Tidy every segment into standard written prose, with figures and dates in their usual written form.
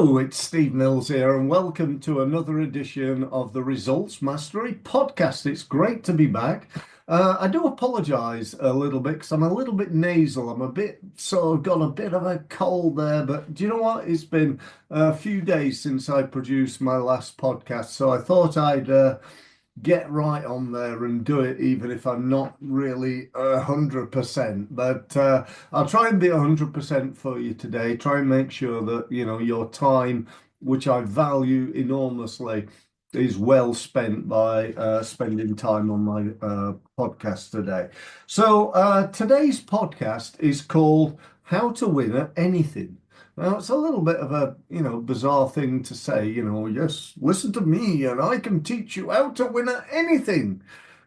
Hello, it's Steve Mills here, and welcome to another edition of the Results Mastery podcast. It's great to be back. I do apologise a little bit because I'm a little bit nasal. I'm a bit sort of got a bit of a cold there, but do you know what? It's been a few days since I produced my last podcast, so I thought I'd get right on there and do it, even if I'm not really 100%. But I'll try and be 100% for you today. Try and make sure that, your time, which I value enormously, is well spent by spending time on my podcast today. So today's podcast is called How to Win at Anything. Now, it's a little bit of a, bizarre thing to say, yes, listen to me and I can teach you how to win at anything,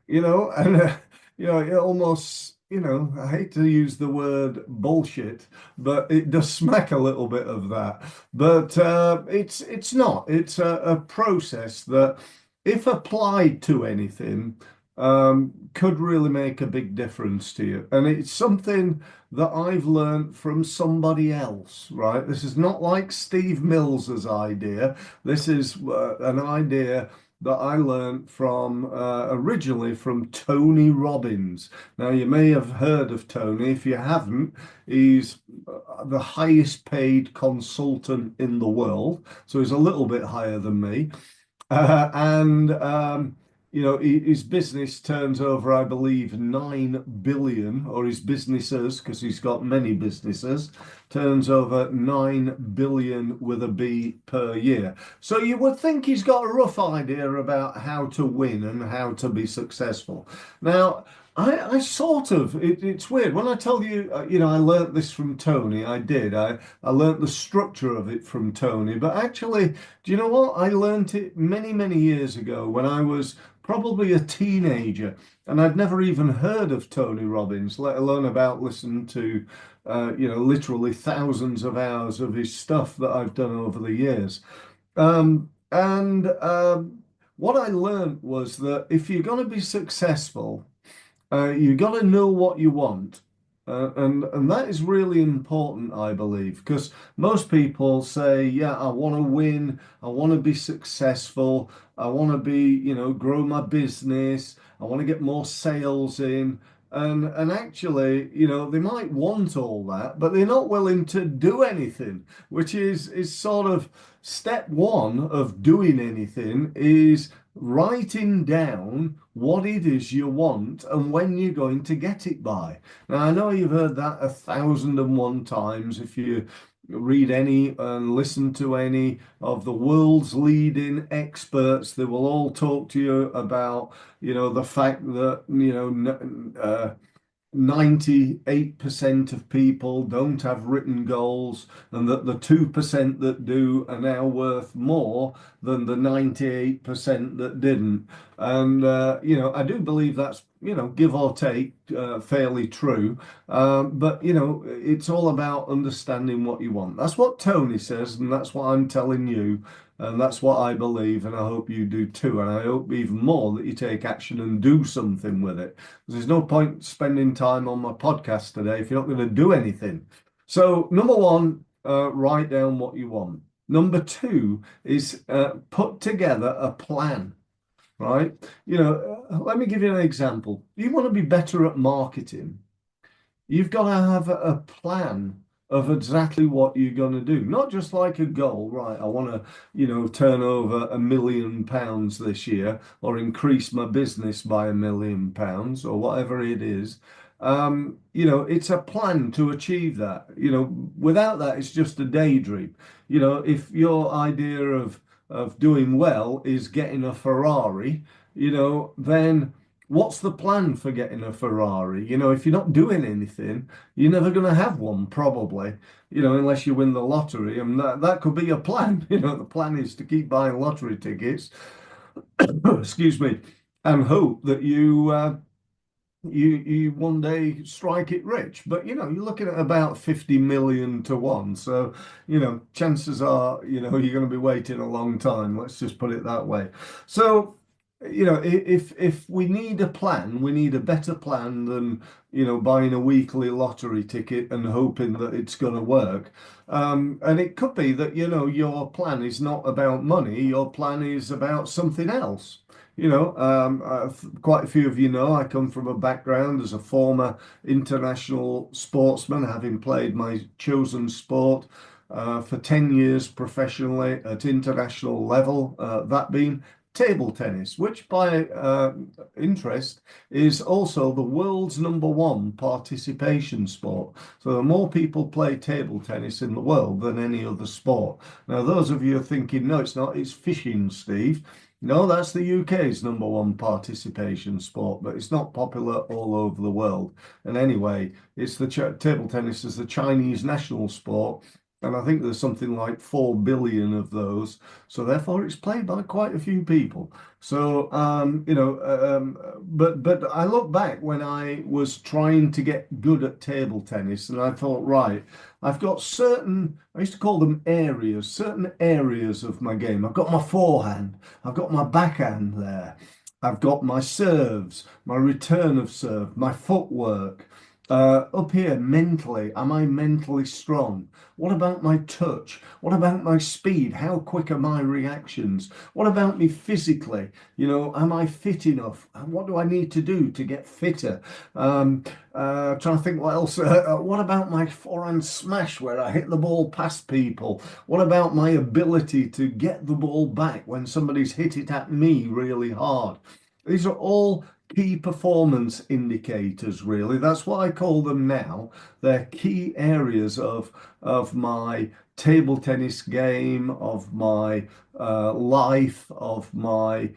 and, it almost, I hate to use the word bullshit, but it does smack a little bit of that. But it's not. It's a process that, if applied to anything, could really make a big difference to you. And it's something that I've learned from somebody else, right? This is not like Steve Mills's idea. This is an idea that I learned from originally from Tony Robbins. Now, you may have heard of Tony. If you haven't, he's the highest paid consultant in the world. So he's a little bit higher than me. And his business turns over, I believe, 9 billion, or his businesses, because he's got many businesses, turns over 9 billion with a B per year. So you would think he's got a rough idea about how to win and how to be successful. Now, I sort of, it's weird. When I tell you, I learnt this from Tony, I did. I learnt the structure of it from Tony. But actually, do you know what? I learnt it many, many years ago when I was probably a teenager. And I'd never even heard of Tony Robbins, let alone about listening to, literally thousands of hours of his stuff that I've done over the years. And what I learnt was that if you're going to be successful, you got to know what you want. And that is really important, I believe, because most people say, yeah, I want to win, I want to be successful, I want to be, grow my business, I want to get more sales in. And actually, they might want all that, but they're not willing to do anything, which is sort of step one of doing anything, is writing down what it is you want and when you're going to get it by. Now, I know you've heard that 1,001 times. If you read any and listen to any of the world's leading experts, they will all talk to you about, the fact that, 98% of people don't have written goals, and that the 2% that do are now worth more than the 98% that didn't. And, I do believe that's, give or take, fairly true. But, it's all about understanding what you want. That's what Tony says, and that's what I'm telling you. And that's what I believe, and I hope you do too. And I hope even more that you take action and do something with it. Because there's no point spending time on my podcast today if you're not going to do anything. So, number one, write down what you want. Number two is put together a plan, right? Let me give you an example. You want to be better at marketing. You've got to have a plan of exactly what you're going to do, not just like a goal, right? I want to, turn over £1 million this year, or increase my business by £1 million, or whatever it is. It's a plan to achieve that. Without that, it's just a daydream. If your idea of doing well is getting a Ferrari, then what's the plan for getting a Ferrari? If you're not doing anything, you're never going to have one, probably, unless you win the lottery. And that could be a plan. The plan is to keep buying lottery tickets, excuse me, and hope that you one day strike it rich. But, you're looking at about 50 million to one. So, chances are, you're going to be waiting a long time. Let's just put it that way. So, if we need a plan, we need a better plan than, buying a weekly lottery ticket and hoping that it's going to work. And it could be that, your plan is not about money, your plan is about something else. Quite a few of you know I come from a background as a former international sportsman, having played my chosen sport for 10 years professionally at international level, that being table tennis, which by interest is also the world's #1 participation sport. So the more people play table tennis in the world than any other sport. Now, those of you are thinking, no, it's not, it's fishing, Steve. No, that's the UK's #1 participation sport, but it's not popular all over the world. And anyway, it's the table tennis is the Chinese national sport, and I think there's something like 4 billion of those. So therefore, it's played by quite a few people. So but I look back when I was trying to get good at table tennis, and I thought, right, I've got certain, I used to call them areas, certain areas of my game. I've got my forehand, I've got my backhand there, I've got my serves, my return of serve, my footwork. Up here, mentally, am I mentally strong? What about my touch? What about my speed? How quick are my reactions? What about me physically? Am I fit enough? What do I need to do to get fitter? Trying to think what else. What about my forehand smash where I hit the ball past people? What about my ability to get the ball back when somebody's hit it at me really hard? These are all key performance indicators, really. That's what I call them now. They're key areas of my table tennis game, of my life, of my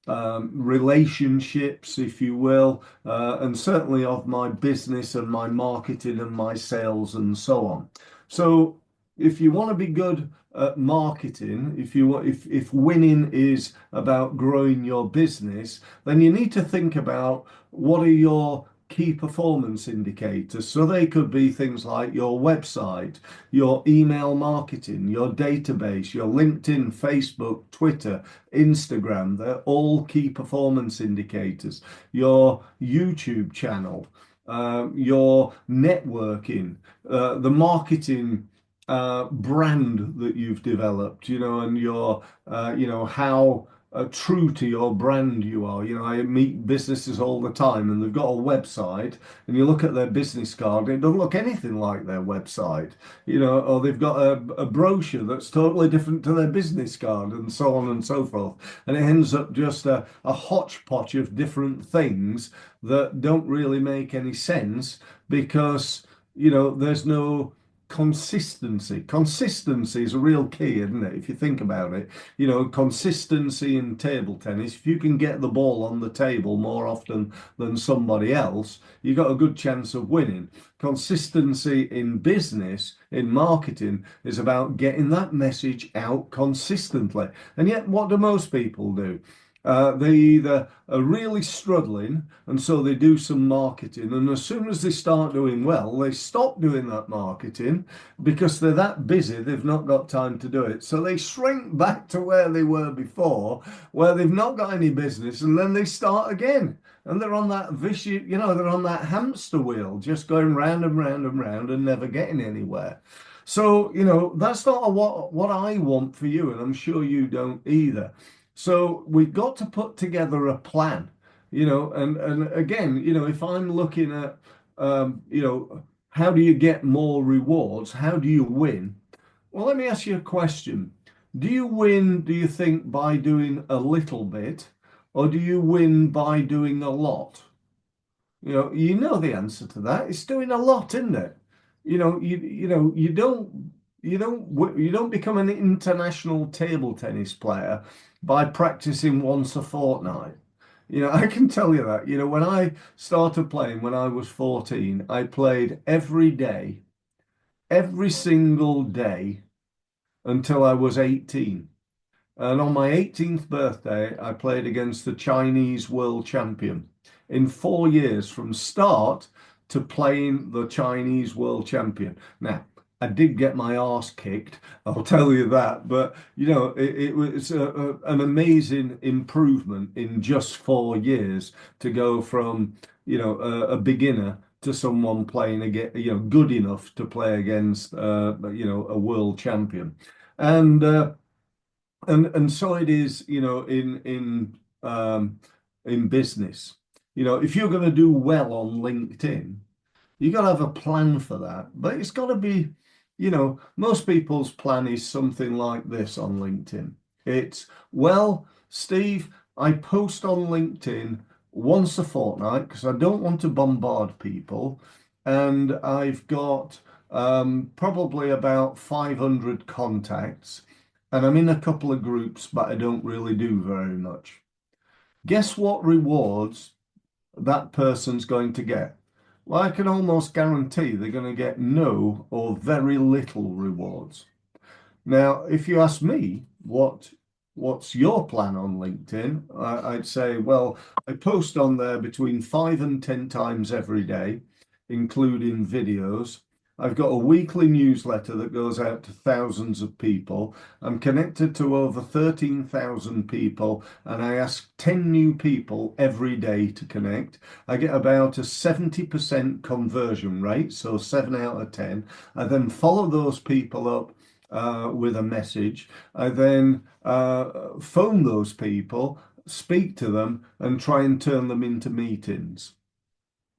relationships, if you will, and certainly of my business and my marketing and my sales and so on. So if you want to be good at marketing, if winning is about growing your business, then you need to think about what are your key performance indicators. So they could be things like your website, your email marketing, your database, your LinkedIn, Facebook, Twitter, Instagram. They're all key performance indicators. Your YouTube channel, your networking, the marketing brand that you've developed, and how true to your brand you are. I meet businesses all the time and they've got a website, and you look at their business card, it doesn't look anything like their website, or they've got a brochure that's totally different to their business card, and so on and so forth. And it ends up just a hodgepodge of different things that don't really make any sense because, there's no consistency. Consistency is a real key, isn't it? If you think about it, consistency in table tennis, if you can get the ball on the table more often than somebody else, you got a good chance of winning. Consistency in business, in marketing, is about getting that message out consistently. And yet, what do most people do? They either are really struggling and so they do some marketing, and as soon as they start doing well, they stop doing that marketing because they're that busy, they've not got time to do it. So they shrink back to where they were before, where they've not got any business, and then they start again. And they're on that vicious, they're on that hamster wheel, just going round and round and round and never getting anywhere. So, that's not what I want for you, and I'm sure you don't either. So we've got to put together a plan, and again, if I'm looking at, how do you get more rewards? How do you win? Well, let me ask you a question. Do you win, do you think, by doing a little bit, or do you win by doing a lot? You know the answer to that. It's doing a lot, isn't it? You don't become an international table tennis player by practicing once a fortnight. I can tell you that. When I started playing when I was 14, I played every day, every single day until I was 18. And on my 18th birthday, I played against the Chinese world champion in 4 years from start to playing the Chinese world champion. Now, I did get my arse kicked, I'll tell you that. But it was an amazing improvement in just 4 years to go from a beginner to someone playing again, good enough to play against a world champion, and so it is, in business. If you're going to do well on LinkedIn, you got to have a plan for that. But it's got to be, most people's plan is something like this on LinkedIn. It's, well, Steve, I post on LinkedIn once a fortnight because I don't want to bombard people. And I've got probably about 500 contacts. And I'm in a couple of groups, but I don't really do very much. Guess what rewards that person's going to get? Well, I can almost guarantee they're going to get no or very little rewards. Now, if you ask me what's your plan on LinkedIn, I'd say, well, I post on there between 5 and 10 times every day, including videos. I've got a weekly newsletter that goes out to thousands of people. I'm connected to over 13,000 people, and I ask 10 new people every day to connect. I get about a 70% conversion rate, so 7 out of 10. I then follow those people up with a message. I then phone those people, speak to them, and try and turn them into meetings.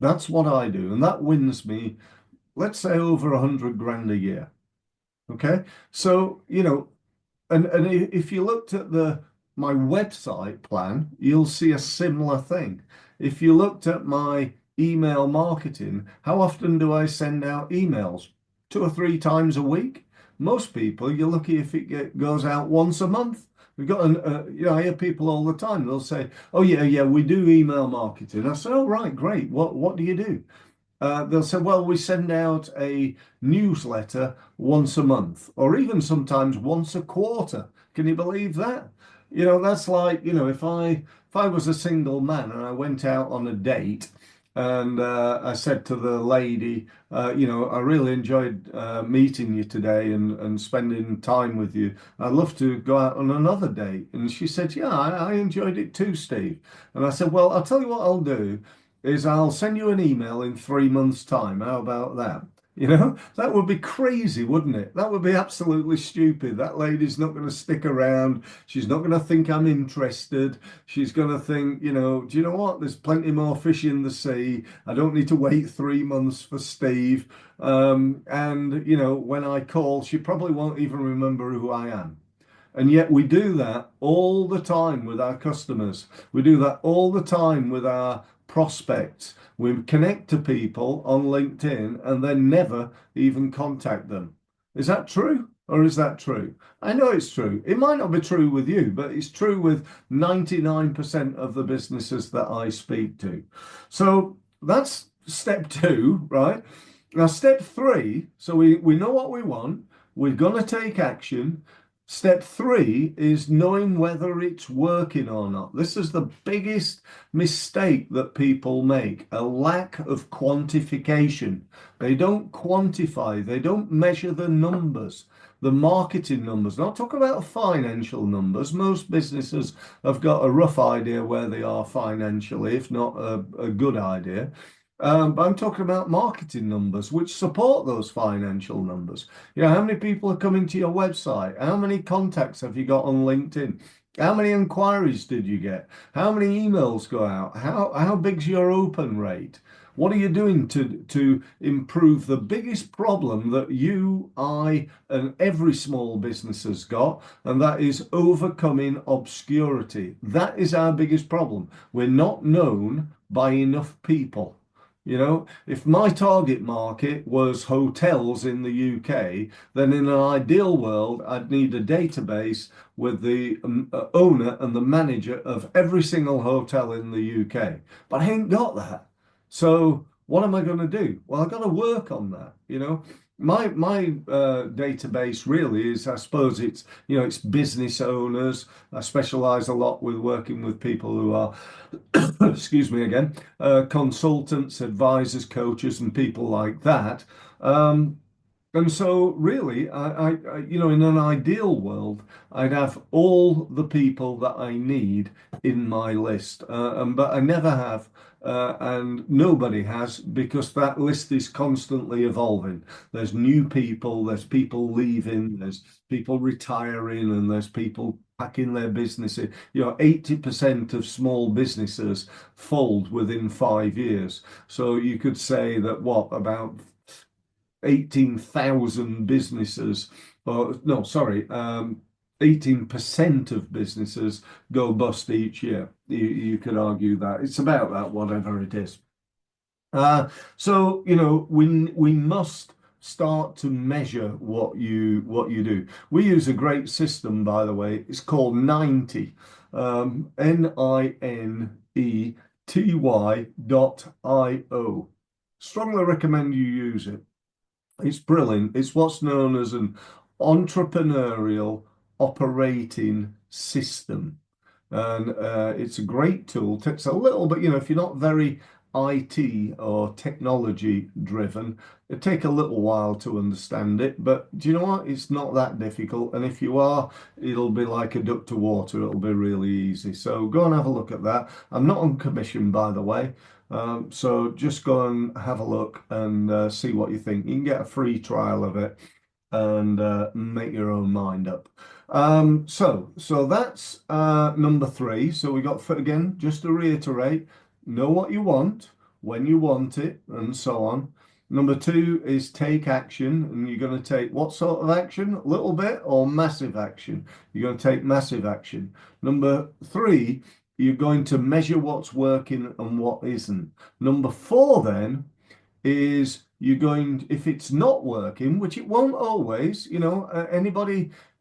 That's what I do, and that wins me, let's say, over 100 grand a year. Okay, so and if you looked at the my website plan, you'll see a similar thing. If you looked at my email marketing, how often do I send out emails? 2 or 3 times a week. Most people, you're lucky if goes out once a month. We've got I hear people all the time. They'll say, "Oh yeah, yeah, we do email marketing." I say, "Oh right, great. What do you do?" They'll say, well, we send out a newsletter once a month, or even sometimes once a quarter. Can you believe that? That's like, if I was a single man and I went out on a date and I said to the lady, I really enjoyed meeting you today and spending time with you. I'd love to go out on another date. And she said, yeah, I enjoyed it too, Steve. And I said, well, I'll tell you what I'll do is I'll send you an email in 3 months' time. How about that? That would be crazy, wouldn't it? That would be absolutely stupid. That lady's not going to stick around. She's not going to think I'm interested. She's going to think, do you know what? There's plenty more fish in the sea. I don't need to wait 3 months for Steve. And, when I call, she probably won't even remember who I am. And yet we do that all the time with our customers. We do that all the time with our prospects. We connect to people on LinkedIn and then never even contact them. Is that true? Or is that true? I know it's true. It might not be true with you, but it's true with 99% of the businesses that I speak to. So that's step two, right? Now, step three, so we know what we want. We're going to take action. Step three is knowing whether it's working or not. This is the biggest mistake that people make, a lack of quantification. They don't quantify, they don't measure the numbers, the marketing numbers. Not talk about financial numbers. Most businesses have got a rough idea where they are financially, if not a good idea. But I'm talking about marketing numbers, which support those financial numbers. How many people are coming to your website? How many contacts have you got on LinkedIn? How many inquiries did you get? How many emails go out? How big's your open rate? What are you doing to improve the biggest problem that you, I, and every small business has got, and that is overcoming obscurity. That is our biggest problem. We're not known by enough people. If my target market was hotels in the UK, then in an ideal world, I'd need a database with the owner and the manager of every single hotel in the UK. But I ain't got that. So what am I going to do? Well, I've got to work on that. My database really is, I suppose it's business owners. I specialize a lot with working with people who are, excuse me again, consultants, advisors, coaches, and people like that. And so, really, in an ideal world, I'd have all the people that I need in my list, but I never have, and nobody has because that list is constantly evolving. There's new people, there's people leaving, there's people retiring, and there's people packing their businesses. 80% of small businesses fold within 5 years. So you could say that what about 18,000 businesses, or no, sorry, 18% of businesses go bust each year. You could argue that it's about that, whatever it is. So we must start to measure what you do. We use a great system, by the way. It's called 90, NINETY.io. Strongly recommend you use it. It's brilliant. It's what's known as an entrepreneurial operating system. And it's a great tool. Takes a little bit, if you're not very IT or technology driven, it take a little while to understand it. But do you know what? It's not that difficult. And if you are, it'll be like a duck to water. It'll be really easy. So go and have a look at that. I'm not on commission, by the way. So just go and have a look and see what you think. You can get a free trial of it and make your own mind up. So that's number three. So we got, again, just to reiterate, know what you want, when you want it, and so on. Number two is take action, and you're going to take what sort of action? A little bit or massive action? You're going to take massive action. Number three, you're going to measure what's working and what isn't. Number four, then, is you're going, if it's not working, which it won't always,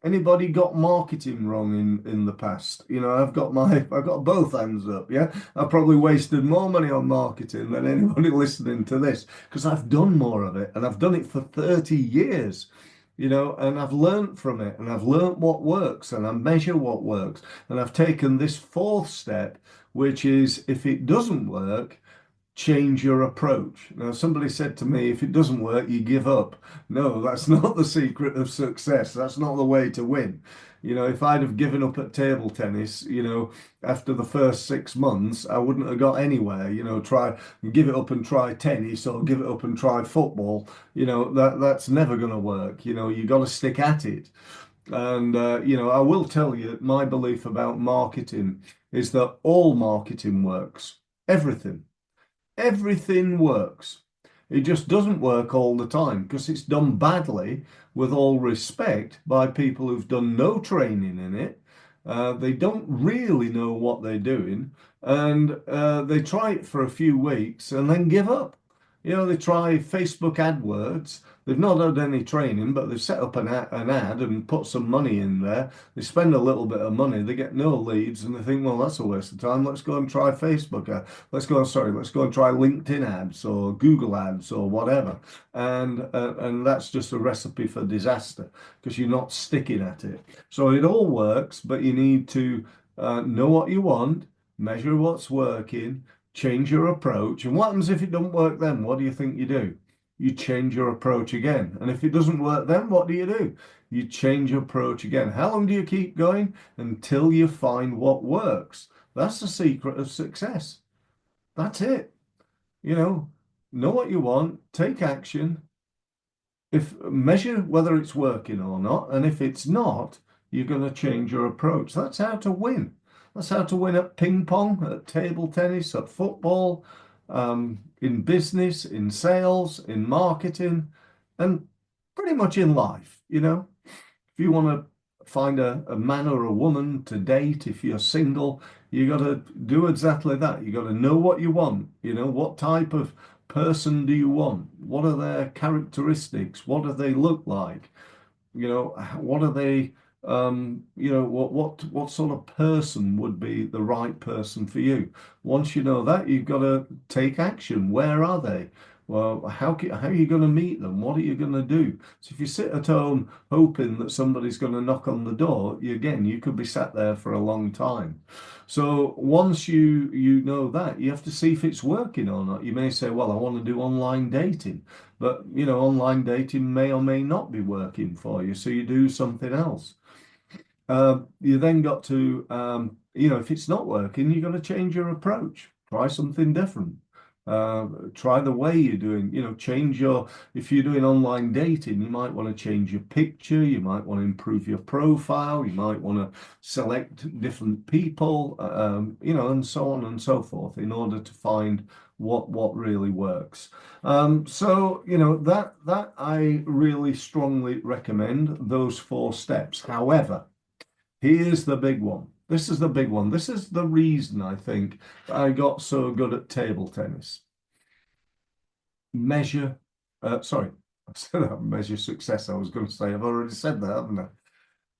anybody got marketing wrong in the past. I've got both hands up. Yeah, I've probably wasted more money on marketing than anybody listening to this because I've done more of it and I've done it for 30 years. And I've learned from it and I've learned what works and I measure what works. And I've taken this fourth step, which is if it doesn't work, change your approach. Now, somebody said to me, if it doesn't work, you give up. No, that's not the secret of success. That's not the way to win. If I'd have given up at table tennis, after the first 6 months, I wouldn't have got anywhere. Try give it up and try tennis or give it up and try football. That's never going to work. You got to stick at it. And I will tell you, my belief about marketing is that all marketing works. Everything. Everything works. It just doesn't work all the time because it's done badly, with all respect, by people who've done no training in it. They don't really know what they're doing, and they try it for a few weeks and then give up. They try Facebook AdWords. They've not had any training, but they've set up an ad and put some money in there. They spend a little bit of money. They get no leads, and they think, well, that's a waste of time. Let's go and try Facebook. Let's go and try LinkedIn ads or Google ads or whatever. And that's just a recipe for disaster because you're not sticking at it. So it all works, but you need to know what you want, measure what's working, change your approach. And what happens if it doesn't work then? What do you think you do? You change your approach again. And if it doesn't work then, what do? You change your approach again. How long do you keep going? Until you find what works. That's the secret of success. That's it. You know what you want, take action, if measure whether it's working or not, and if it's not, you're going to change your approach. That's how to win. That's how to win at ping pong, at table tennis, at football, in business, in sales, in marketing, and pretty much in life. If you want to find a man or a woman to date, if you're single, you got to do exactly that. You got to know what you want. What type of person do you want? What are their characteristics? What do they look like? What are they, what sort of person would be the right person for you? Once you know that, you've got to take action. Where are they? Well, how are you going to meet them? What are you going to do? So if you sit at home hoping that somebody's going to knock on the door, you could be sat there for a long time. So once you know that, you have to see if it's working or not. You may say, well, I want to do online dating. but online dating may or may not be working for you, so you do something else. You then got to, if it's not working, you got to change your approach. Try something different. Try the way you're doing, change if you're doing online dating, you might want to change your picture, you might want to improve your profile, you might want to select different people, and so on and so forth in order to find what really works. So, that I really strongly recommend those 4 steps. However, here's the big one. This is the big one. This is the reason I think I got so good at table tennis. Measure, sorry, I said that, measure success. I was going to say, I've already said that, haven't I?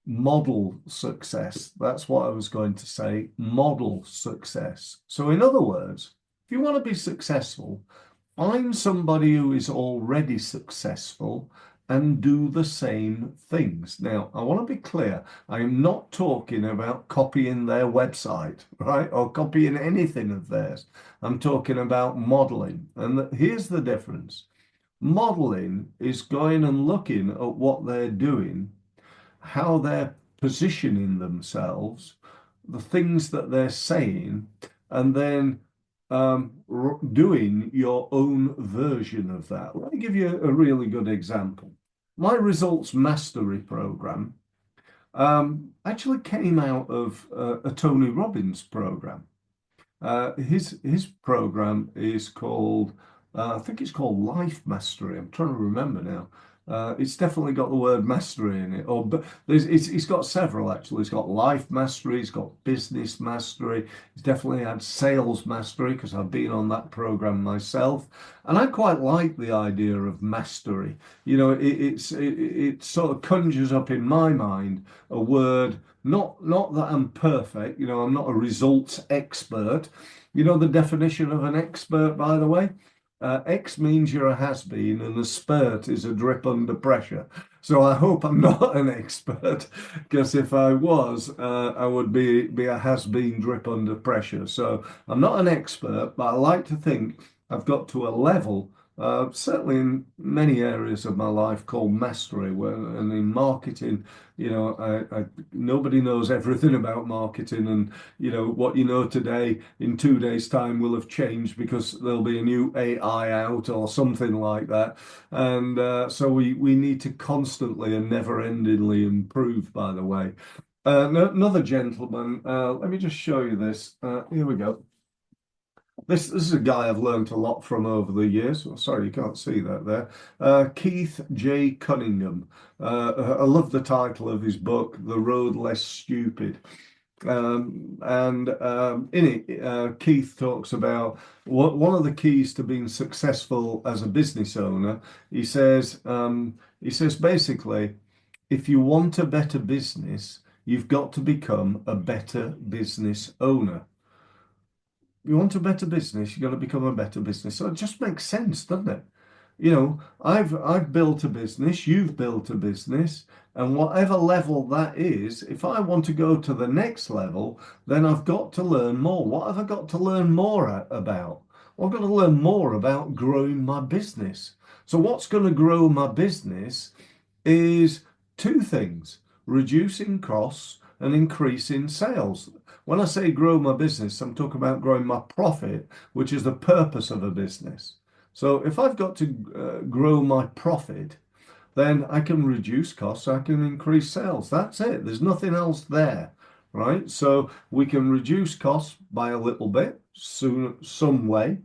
Model success. That's what I was going to say. Model success. So, in other words, if you want to be successful, find somebody who is already successful and do the same things. Now, I want to be clear. I am not talking about copying their website, right? Or copying anything of theirs. I'm talking about modeling. And here's the difference. Modeling is going and looking at what they're doing, how they're positioning themselves, the things that they're saying, and then doing your own version of that. Let me give you a really good example. My results mastery program actually came out of a Tony Robbins program. His program is called, I think it's called Life Mastery. I'm trying to remember now. It's definitely got the word mastery in it, but it's got several actually. It's got life mastery, it's got business mastery, it's definitely had sales mastery because I've been on that program myself, and I quite like the idea of mastery. It sort of conjures up in my mind a word. Not that I'm perfect, I'm not a results expert. You know the definition of an expert, by the way? X means you're a has-been, and a spurt is a drip under pressure. So I hope I'm not an expert, because if I was, I would be a has-been drip under pressure. So I'm not an expert, but I like to think I've got to a level, certainly in many areas of my life, called mastery. And in marketing, nobody knows everything about marketing, and what you know today in 2 days' time will have changed because there'll be a new AI out or something like that. And so we need to constantly and never-endingly improve, by the way. Another gentleman, let me just show you this. Here we go. This is a guy I've learned a lot from over the years. Oh, sorry, you can't see that there. Keith J. Cunningham. I love the title of his book, The Road Less Stupid. And in it, Keith talks about one of the keys to being successful as a business owner. He says basically, if you want a better business, you've got to become a better business owner. You want a better business, you've got to become a better business. So it just makes sense, doesn't it? I've built a business, you've built a business, and whatever level that is, if I want to go to the next level, then I've got to learn more. What have I got to learn more about? Well, I've got to learn more about growing my business. So what's going to grow my business is 2 things: reducing costs and increasing sales. When I say grow my business, I'm talking about growing my profit, which is the purpose of a business. So if I've got to grow my profit, then I can reduce costs, I can increase sales. That's it. There's nothing else there, right? So we can reduce costs by a little bit, some way.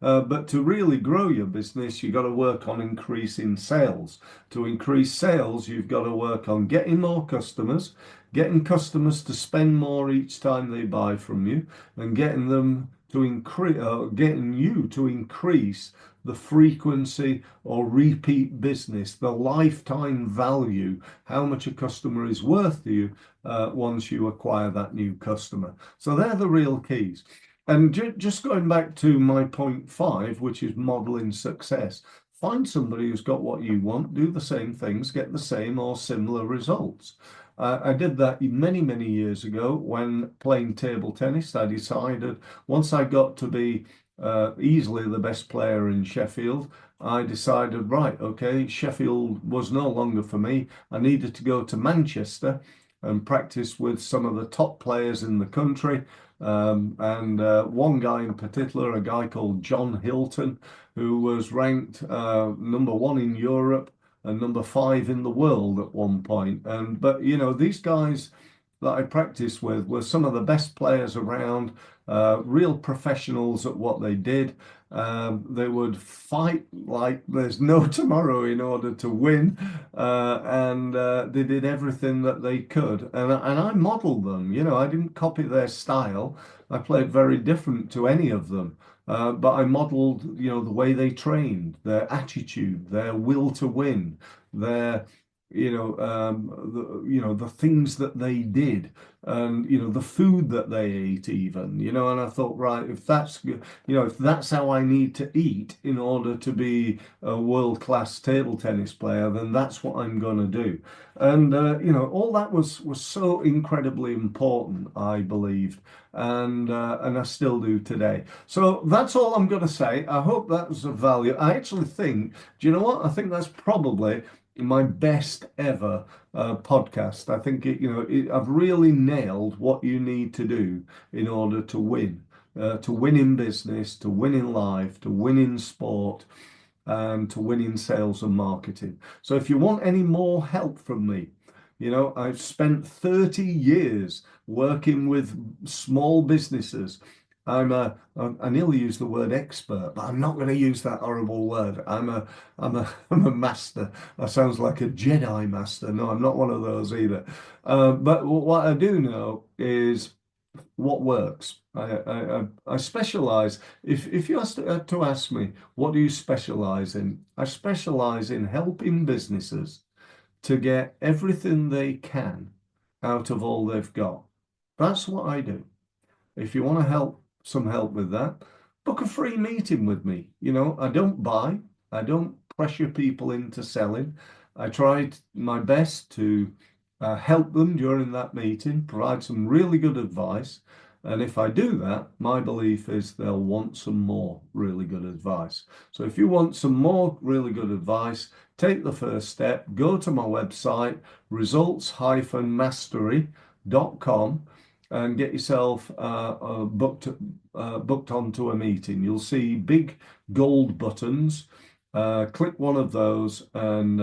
But to really grow your business, you've got to work on increasing sales. To increase sales, you've got to work on getting more customers, getting customers to spend more each time they buy from you, and getting them to increase, getting you to increase the frequency or repeat business, the lifetime value, how much a customer is worth to you once you acquire that new customer. So they're the real keys. And just going back to my point 5, which is modeling success, find somebody who's got what you want, do the same things, get the same or similar results. I did that many, many years ago when playing table tennis. I decided once I got to be easily the best player in Sheffield, I decided, right, okay, Sheffield was no longer for me. I needed to go to Manchester and practice with some of the top players in the country. And one guy in particular, a guy called John Hilton, who was ranked number 1 in Europe and number 5 in the world at one point. But these guys that I practiced with were some of the best players around, real professionals at what they did. They would fight like there's no tomorrow in order to win, and they did everything that they could. And I modeled them. I didn't copy their style. I played very different to any of them. But I modeled, the way they trained, their attitude, their will to win, their the things that they did, and the food that they ate even, and I thought, right, if that's how I need to eat in order to be a world-class table tennis player, then that's what I'm going to do. And all that was so incredibly important, I believed, and I still do today. So that's all I'm going to say. I hope that was of value. I actually think, do you know what? I think that's probably my best ever podcast. I think I've really nailed what you need to do in order to win in business, to win in life, to win in sport, and to win in sales and marketing. So if you want any more help from me, I've spent 30 years working with small businesses. I nearly use the word expert, but I'm not going to use that horrible word. I'm a master. That sounds like a Jedi master. No, I'm not one of those either. But what I do know is what works. I specialize. If you to ask me, what do you specialize in? I specialize in helping businesses to get everything they can out of all they've got. That's what I do. If you want to some help with that, book a free meeting with me. I don't buy, I don't pressure people into selling. I tried my best to help them during that meeting, provide some really good advice. And if I do that, my belief is they'll want some more really good advice. So if you want some more really good advice, take the first step, go to my website, results-mastery.com, and get yourself booked onto a meeting. You'll see big gold buttons. Click one of those and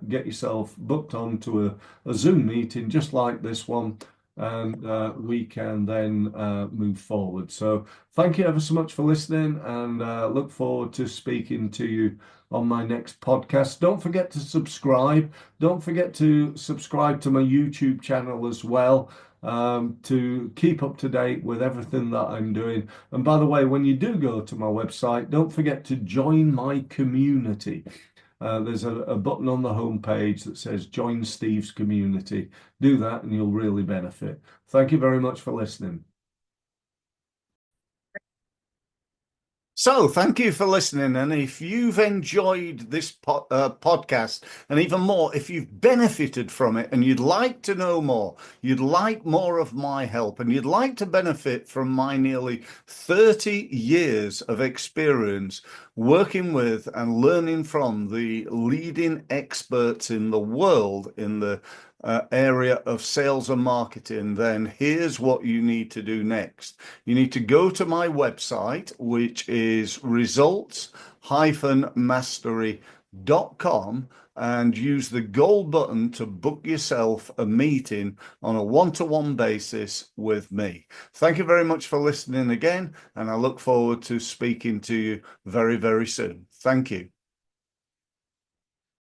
get yourself booked onto a Zoom meeting just like this one, and we can then move forward. So thank you ever so much for listening, and look forward to speaking to you on my next podcast. Don't forget to subscribe. Don't forget to subscribe to my YouTube channel as well, to keep up to date with everything that I'm doing. And by the way, when you do go to my website, don't forget to join my community. There's a button on the homepage that says Join Steve's Community. Do that and you'll really benefit. Thank you very much for listening. So, thank you for listening. And if you've enjoyed this podcast, and even more, if you've benefited from it and you'd like to know more, you'd like more of my help, and you'd like to benefit from my nearly 30 years of experience working with and learning from the leading experts in the world in the area of sales and marketing, then here's what you need to do next. You need to go to my website, which is results-mastery.com, and use the gold button to book yourself a meeting on a one-to-one basis with me. Thank you very much for listening again, and I look forward to speaking to you very, very soon. Thank you.